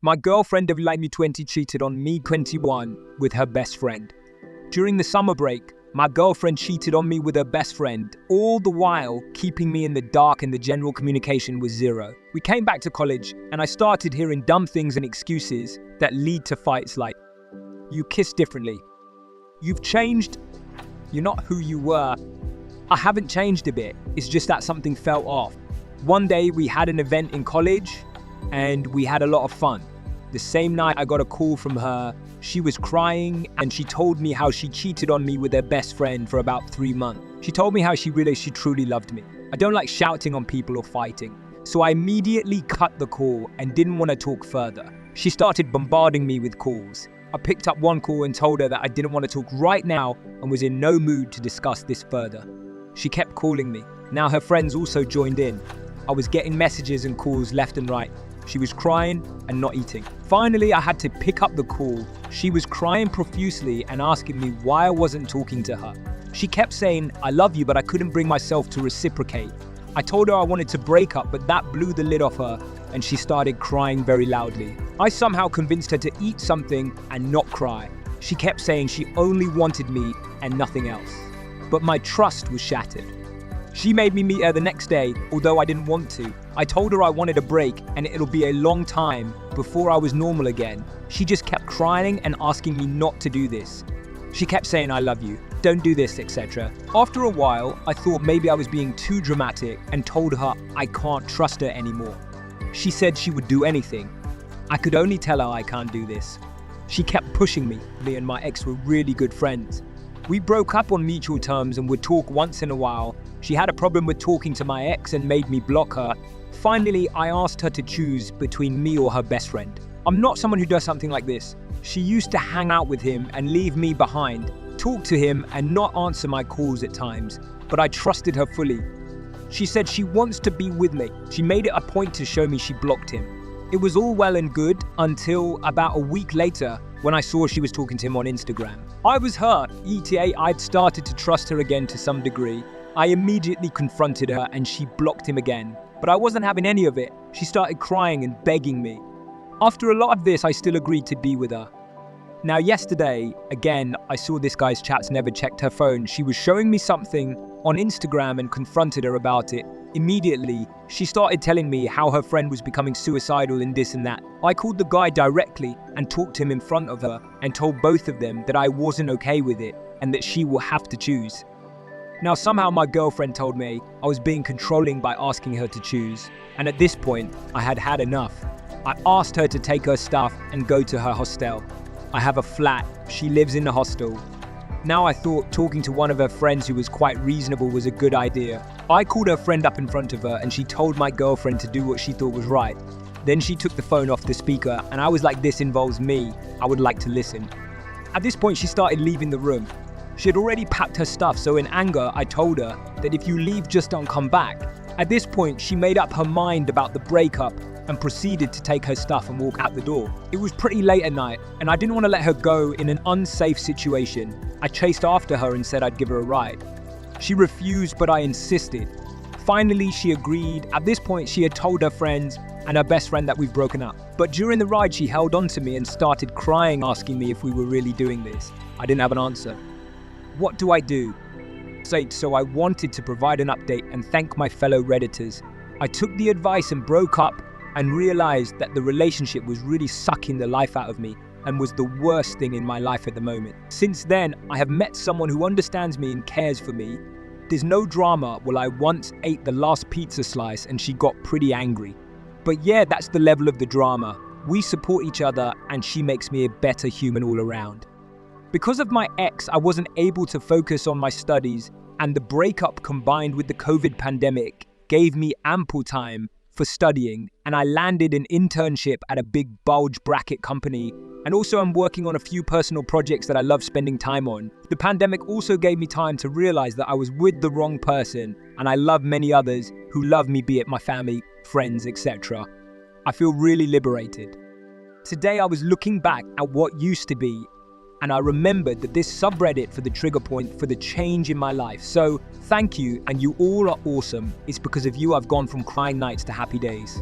My girlfriend of like me 20 cheated on me 21 with her best friend. During the summer break, my girlfriend cheated on me with her best friend, all the while keeping me in the dark and the general communication was zero. We came back to college and I started hearing dumb things and excuses that lead to fights like, "You kiss differently. You've changed. You're not who you were." I haven't changed a bit, it's just that something felt off. One day we had an event in college and we had a lot of fun. The same night I got a call from her. She was crying and she told me how she cheated on me with her best friend for about 3 months. She told me how she realized she truly loved me. I don't like shouting on people or fighting, so I immediately cut the call and didn't want to talk further. She started bombarding me with calls. I picked up one call and told her that I didn't want to talk right now and was in no mood to discuss this further. She kept calling me. Now her friends also joined in. I was getting messages and calls left and right. She was crying and not eating. Finally, I had to pick up the call. She was crying profusely and asking me why I wasn't talking to her. She kept saying, "I love you," but I couldn't bring myself to reciprocate. I told her I wanted to break up, but that blew the lid off her and she started crying very loudly. I somehow convinced her to eat something and not cry. She kept saying she only wanted me and nothing else. But my trust was shattered. She made me meet her the next day, although I didn't want to. I told her I wanted a break and it'll be a long time before I was normal again. She just kept crying and asking me not to do this. She kept saying, "I love you, don't do this," etc. After a while, I thought maybe I was being too dramatic and told her I can't trust her anymore. She said she would do anything. I could only tell her I can't do this. She kept pushing me. Me and my ex were really good friends. We broke up on mutual terms and would talk once in a while. She had a problem with talking to my ex and made me block her. Finally, I asked her to choose between me or her best friend. I'm not someone who does something like this. She used to hang out with him and leave me behind, talk to him and not answer my calls at times, but I trusted her fully. She said she wants to be with me. She made it a point to show me she blocked him. It was all well and good until about a week later when I saw she was talking to him on Instagram. I was hurt. ETA, I'd started to trust her again to some degree. I immediately confronted her and she blocked him again. But I wasn't having any of it. She started crying and begging me. After a lot of this, I still agreed to be with her. Now yesterday, again, I saw this guy's chats, never checked her phone. She was showing me something on Instagram and confronted her about it. Immediately, she started telling me how her friend was becoming suicidal and this and that. I called the guy directly and talked to him in front of her and told both of them that I wasn't okay with it and that she will have to choose. Now somehow my girlfriend told me I was being controlling by asking her to choose. And at this point, I had had enough. I asked her to take her stuff and go to her hostel. I have a flat, she lives in the hostel. Now I thought talking to one of her friends who was quite reasonable was a good idea. I called her friend up in front of her and she told my girlfriend to do what she thought was right. Then she took the phone off the speaker and I was like, "This involves me, I would like to listen." At this point she started leaving the room. She had already packed her stuff, so in anger I told her that if you leave, just don't come back. At this point she made up her mind about the breakup and proceeded to take her stuff and walk out the door. It was pretty late at night and I didn't want to let her go in an unsafe situation. I chased after her and said I'd give her a ride. She refused, but I insisted. Finally, she agreed. At this point, she had told her friends and her best friend that we've broken up. But during the ride, she held on to me and started crying, asking me if we were really doing this. I didn't have an answer. What do I do? So I wanted to provide an update and thank my fellow Redditors. I took the advice and broke up and realized that the relationship was really sucking the life out of me and was the worst thing in my life at the moment. Since then, I have met someone who understands me and cares for me. There's no drama. Well, I once ate the last pizza slice and she got pretty angry. But yeah, that's the level of the drama. We support each other and she makes me a better human all around. Because of my ex, I wasn't able to focus on my studies, and the breakup combined with the COVID pandemic gave me ample time for studying, and I landed an internship at a big bulge bracket company, and also I'm working on a few personal projects that I love spending time on. The pandemic also gave me time to realize that I was with the wrong person, and I love many others who love me, be it my family, friends, etc. I feel really liberated. Today I was looking back at what used to be, and I remembered that this subreddit for the trigger point for the change in my life. So thank you, and you all are awesome. It's because of you I've gone from crying nights to happy days.